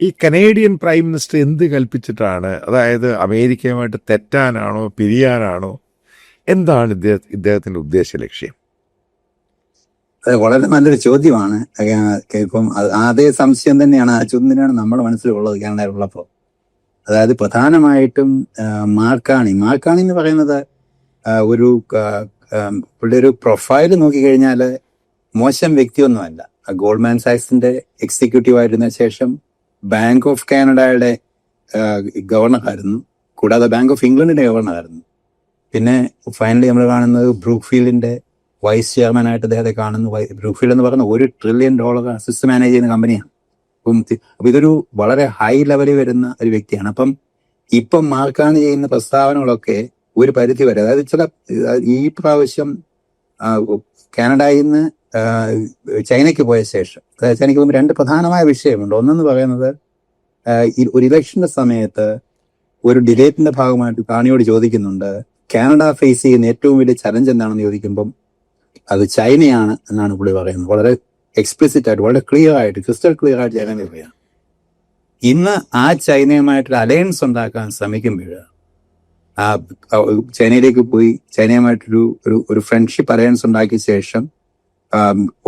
ഈ Canadian prime minister എന്ത് കൽപ്പിച്ചിട്ടാണ്? അതായത് അമേരിക്കയുമായിട്ട് തെറ്റാനാണോ പിരിയാനാണോ? എന്താണ് ഇദ്ദേഹത്തിന്റെ ഉദ്ദേശ ലക്ഷ്യം? അത് വളരെ നല്ലൊരു ചോദ്യമാണ്. ഇപ്പം അതേ സംശയം തന്നെയാണ്, ആ ചോദ്യം തന്നെയാണ് നമ്മുടെ മനസ്സിലുള്ളത് കാനഡയിലുള്ളപ്പോൾ. അതായത് പ്രധാനമായിട്ടും മാർക്കാണി എന്ന് പറയുന്നത് ഒരു പുള്ളിയുടെ ഒരു പ്രൊഫൈൽ നോക്കിക്കഴിഞ്ഞാൽ മോശം വ്യക്തിയൊന്നുമല്ല. ഗോൾഡ്മാൻ സാക്സിന്റെ എക്സിക്യൂട്ടീവ് ആയിരുന്ന ശേഷം ബാങ്ക് ഓഫ് കാനഡയുടെ ഗവർണറായിരുന്നു, കൂടാതെ ബാങ്ക് ഓഫ് ഇംഗ്ലണ്ടിന്റെ ഗവർണറായിരുന്നു. പിന്നെ ഫൈനലി നമ്മൾ കാണുന്നത് ബ്രൂക്ക്ഫീൽഡിന്റെ വൈസ് ചെയർമാനായിട്ട് അദ്ദേഹത്തെ കാണുന്നു. ബ്രൂക്ക്ഫീൽഡ് എന്ന് പറയുന്ന $1 ട്രില്യൺ അസിസ്റ്റ് മാനേജ് ചെയ്യുന്ന കമ്പനിയാണ്. അപ്പൊ ഇതൊരു വളരെ ഹൈ ലെവലിൽ വരുന്ന ഒരു വ്യക്തിയാണ്. ഇപ്പം മാർക്കാണ് ചെയ്യുന്ന പ്രസ്താവനകളൊക്കെ ഒരു പരിധി വരെ, അതായത് ഈ പ്രാവശ്യം കാനഡയിൽ നിന്ന് ചൈനയ്ക്ക് പോയ ശേഷം, ചൈനയ്ക്ക് പോകുമ്പോൾ 2 പ്രധാനമായ വിഷയമുണ്ട്. ഒന്നെന്ന് പറയുന്നത് ഒരു ഇലക്ഷന്റെ സമയത്ത് ഒരു ഡിബേറ്റിന്റെ ഭാഗമായിട്ട് കാണിയോട് ചോദിക്കുന്നുണ്ട്, കാനഡ ഫേസ് ചെയ്യുന്ന ഏറ്റവും വലിയ ചലഞ്ച് എന്താണെന്ന് ചോദിക്കുമ്പം അത് ചൈനയാണ് എന്നാണ് പുള്ളി പറയുന്നത്. വളരെ എക്സ്പ്ലിസിറ്റ് ആയിട്ട്, വളരെ ക്രിസ്റ്റൽ ക്ലിയർ ആയിട്ട് ചൈന പറയുകയാണ്. ഇന്ന് ആ ചൈനയുമായിട്ടൊരു അലയൻസ് ഉണ്ടാക്കാൻ ശ്രമിക്കുമ്പോൾ ചൈനയിലേക്ക് പോയി ചൈനയുമായിട്ടൊരു ഒരു ഫ്രണ്ട്ഷിപ്പ് അലയൻസ് ഉണ്ടാക്കിയ ശേഷം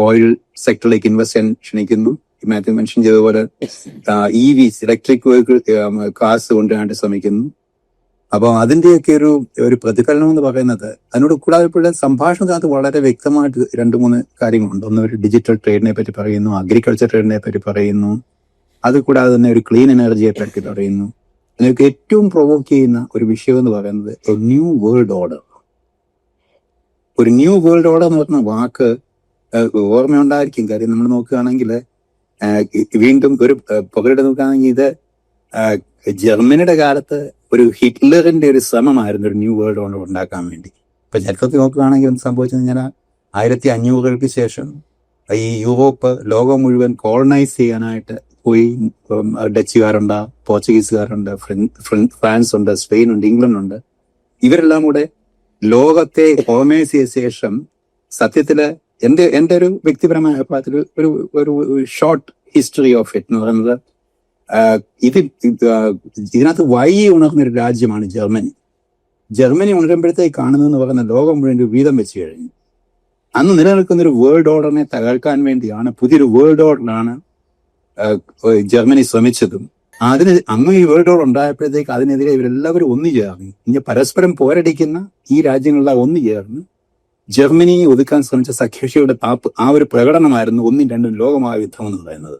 ഓയിൽ സെക്ടറിലേക്ക് ഇൻവെസ്റ്റ് ചെയ്യാൻ ക്ഷണിക്കുന്നു. മാത്യു മെൻഷൻ ചെയ്തതുപോലെ EVs, ഇലക്ട്രിക് വെഹിക്കിൾ കാർസ് കൊണ്ടുവരാണ്ട് ശ്രമിക്കുന്നു. അപ്പോൾ അതിന്റെയൊക്കെ ഒരു പ്രതിഫലനം എന്ന് പറയുന്നത്, അതിനോട് കൂടാതെ സംഭാഷണത്തിനകത്ത് വളരെ വ്യക്തമായിട്ട് 2-3 കാര്യങ്ങളുണ്ട്. ഒന്ന്, ഒരു ഡിജിറ്റൽ ട്രേഡിനെ പറ്റി പറയുന്നു, അഗ്രികൾച്ചർ ട്രേഡിനെ പറ്റി പറയുന്നു, അത് കൂടാതെ തന്നെ ഒരു ക്ലീൻ എനർജിയെ പറ്റി പറയുന്നു. അതിനൊക്കെ ഏറ്റവും പ്രൊവോക്ക് ചെയ്യുന്ന ഒരു വിഷയം എന്ന് പറയുന്നത് ന്യൂ വേൾഡ് ഓർഡർ. ഒരു ന്യൂ വേൾഡ് ഓർഡർ എന്ന് പറഞ്ഞ വാക്ക് ഓർമ്മയുണ്ടായിരിക്കും. കാര്യം നമ്മൾ നോക്കുകയാണെങ്കിൽ വീണ്ടും ഒരു പുകയുടെ നോക്കുകയാണെങ്കിൽ ഇത് ജർമ്മനിയുടെ കാലത്ത് ഒരു ഹിറ്റ്ലറിന്റെ ഒരു ശ്രമമായിരുന്നു ഒരു ന്യൂ വേൾഡ് ഓർഡർ ഉണ്ടാക്കാൻ വേണ്ടി. ഇപ്പൊ ചരിത്രത്തിൽ നോക്കുകയാണെങ്കിൽ എന്ത് സംഭവിച്ചെന്ന് കഴിഞ്ഞാൽ 1500-കൾക്ക് ശേഷം ഈ യൂറോപ്പ് ലോകം മുഴുവൻ കോളനൈസ് ചെയ്യാനായിട്ട് പോയി. ഡച്ചുകാരുണ്ട്, പോർച്ചുഗീസുകാരുണ്ട്, ഫ്രാൻസ് ഉണ്ട്, സ്പെയിൻ ഉണ്ട്, ഇംഗ്ലണ്ട് ഉണ്ട്. ഇവരെല്ലാം കൂടെ ലോകത്തെ കോളനൈസ് ചെയ്ത ശേഷം സത്യത്തില് എന്റെ ഒരു വ്യക്തിപരമായ അഭിപ്രായത്തിൽ ഒരു ഷോർട്ട് ഹിസ്റ്ററി ഓഫ് ഇറ്റ് എന്ന് പറയുന്നത്, ഇതിനകത്ത് ഉണർന്നൊരു രാജ്യമാണ് ജർമ്മനി. ജർമ്മനി ഉണരുമ്പോഴത്തേക്ക് കാണുന്നതെന്ന് പറയുന്ന ലോകം മുഴുവൻ ഒരു വീതം വെച്ച് കഴിഞ്ഞു. അന്ന് നിലനിൽക്കുന്ന ഒരു വേൾഡ് ഓർഡറിനെ തകർക്കാൻ വേണ്ടിയാണ്, പുതിയൊരു വേൾഡ് ഓർഡറാണ് ജർമ്മനി ശ്രമിച്ചതും. അന്ന് ഈ വേൾഡ് ഓർഡർ ഉണ്ടായപ്പോഴത്തേക്ക് അതിനെതിരെ ഇവരെല്ലാവരും ഒന്നു ചേർന്ന്, ഇനി പരസ്പരം പോരടിക്കുന്ന ഈ രാജ്യങ്ങളെല്ലാം ഒന്നു ചേർന്ന് ജർമ്മനിയെ ഒതുക്കാൻ ശ്രമിച്ച സഖ്യകക്ഷിയുടെ ആ ഒരു പ്രകടനമായിരുന്നു 1-2 ലോകമഹായുദ്ധം എന്ന് പറയുന്നത്.